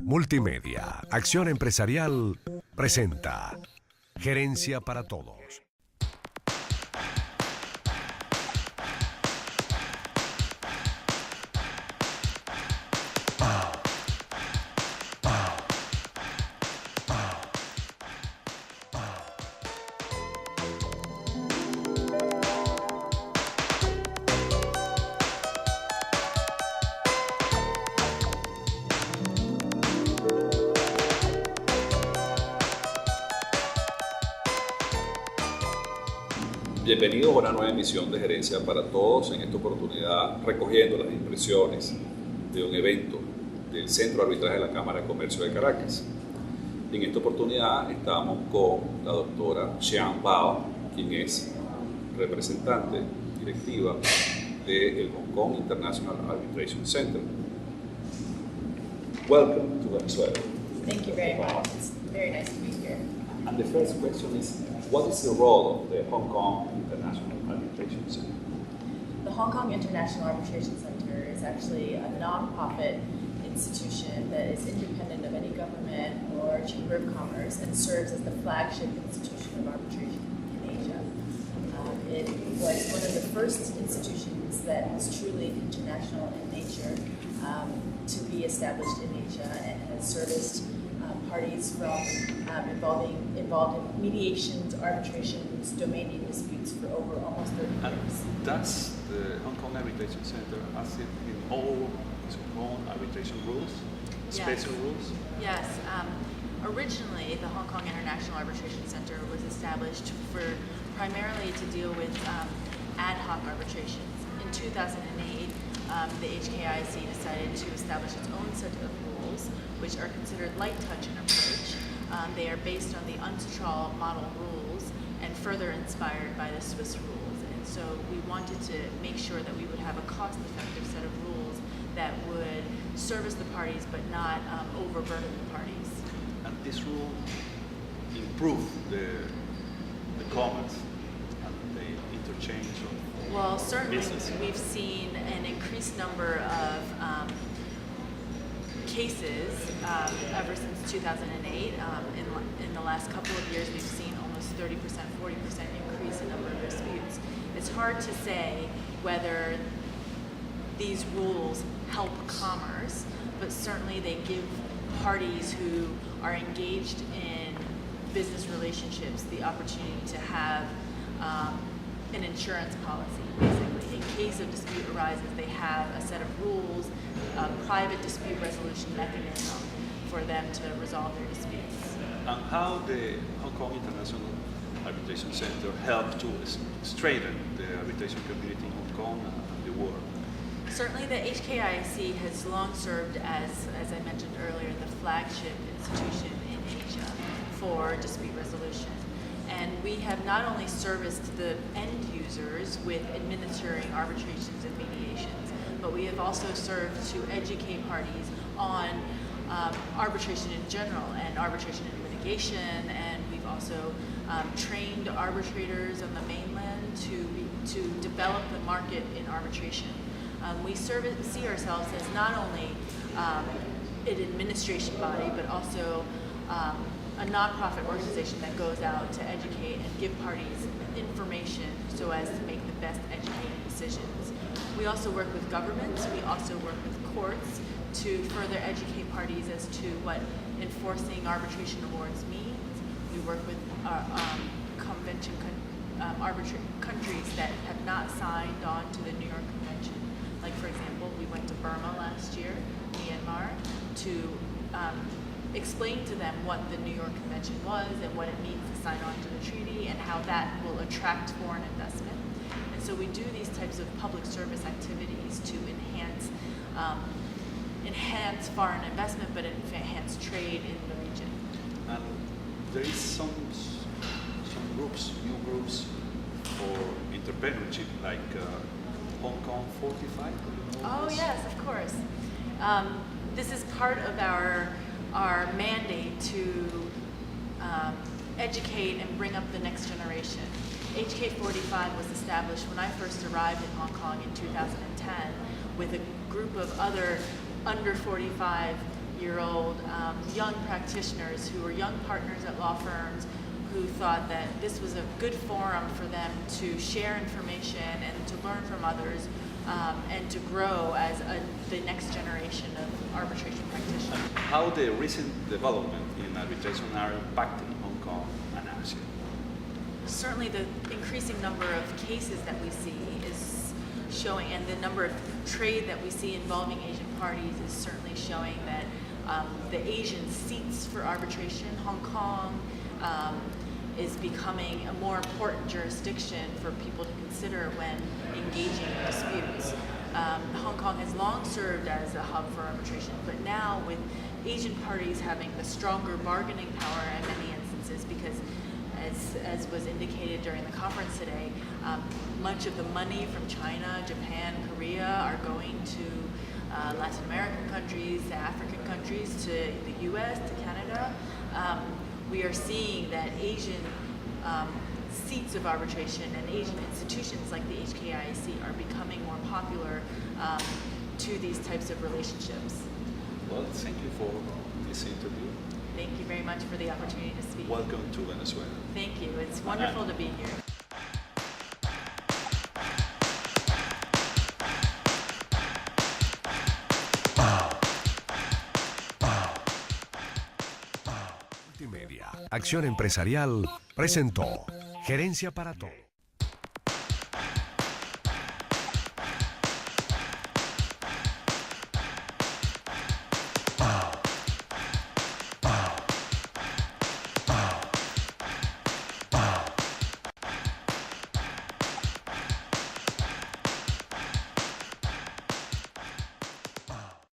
Multimedia, Acción Empresarial, presenta Gerencia para Todos. Bienvenidos a una nueva emisión de Gerencia para Todos, en esta oportunidad recogiendo las impresiones de un evento del Centro de Arbitraje de la Cámara de Comercio de Caracas. En esta oportunidad estamos con la doctora Chiann, quien es representante directiva del Hong Kong International Arbitration Center. Welcome to Venezuela. Thank you very much. It's very nice to be here. And the first question is, what is the role of the Hong Kong International Arbitration Center? The Hong Kong International Arbitration Center is actually a non-profit institution that is independent of any government or chamber of commerce and serves as the flagship institution of arbitration in Asia. It was one of the first institutions that was truly international in nature to be established in Asia and has serviced parties from involved in mediations, arbitrations, domain disputes for over almost 30 years. Does the Hong Kong Arbitration Center has it in all its own arbitration rules, special rules? Yes. Originally, the Hong Kong International Arbitration Center was established primarily to deal with ad hoc arbitrations. In 2008, the HKIAC decided to establish its own set of rules, which are considered light touch in approach. They are based on the UNCITRAL model rules and further inspired by the Swiss rules. And so we wanted to make sure that we would have a cost-effective set of rules that would service the parties but not overburden the parties. And this rule improve the commerce and the interchange of Well, certainly business. We've seen an increased number of cases ever since 2008. In the last couple of years, we've seen almost 30%, 40% increase in number of disputes. It's hard to say whether these rules help commerce, but certainly they give parties who are engaged in business relationships the opportunity to have an insurance policy, basically. In case a dispute arises, they have a set of rules, a private dispute resolution mechanism for them to resolve their disputes. And how the Hong Kong International Arbitration Center help to strengthen the arbitration community in Hong Kong and the world? Certainly the HKIAC has long served as I mentioned earlier, the flagship institution in Asia for dispute resolution. And we have not only serviced the end users with administering arbitrations and mediations, but we have also served to educate parties on arbitration in general and arbitration and litigation. And we've also trained arbitrators on the mainland to develop the market in arbitration. We see ourselves as not only an administration body, but also a nonprofit organization that goes out to educate and give parties information so as to make the best educated decisions. We also work with governments, we also work with courts to further educate parties as to what enforcing arbitration awards means. We work with convention countries that have not signed on to the New York Convention. Like, for example, we went to Burma last year, Myanmar, to explain to them what the New York Convention was and what it means to sign on to the treaty and how that will attract foreign investment. And so we do these types of public service activities to enhance foreign investment, but enhance trade in the region. And there is some groups, new groups for entrepreneurship, like Hong Kong 45. Oh yes, of course. This is part of our mandate to educate and bring up the next generation. HK45 was established when I first arrived in Hong Kong in 2010 with a group of other under 45-year-old young practitioners who were young partners at law firms who thought that this was a good forum for them to share information and to learn from others and to grow as the next generation of arbitration practitioners. How the recent development in arbitration are impacting Hong Kong and Asia? Certainly the increasing number of cases that we see is showing, and the number of trade that we see involving Asian parties is certainly showing that the Asian seats for arbitration, Hong Kong, is becoming a more important jurisdiction for people to consider when engaging in disputes. Hong Kong has long served as a hub for arbitration, but now with Asian parties having the stronger bargaining power in many instances, because as was indicated during the conference today, much of the money from China, Japan, Korea are going to Latin American countries, to African countries, to the US, to Canada. We are seeing that Asian seats of arbitration and Asian institutions like the HKIAC are becoming more popular to these types of relationships. Well, thank you for this interview. Thank you very much for the opportunity to speak. Welcome to Venezuela. Thank you. It's wonderful to be here. Multimedia, Acción Empresarial presentó Gerencia para Todos.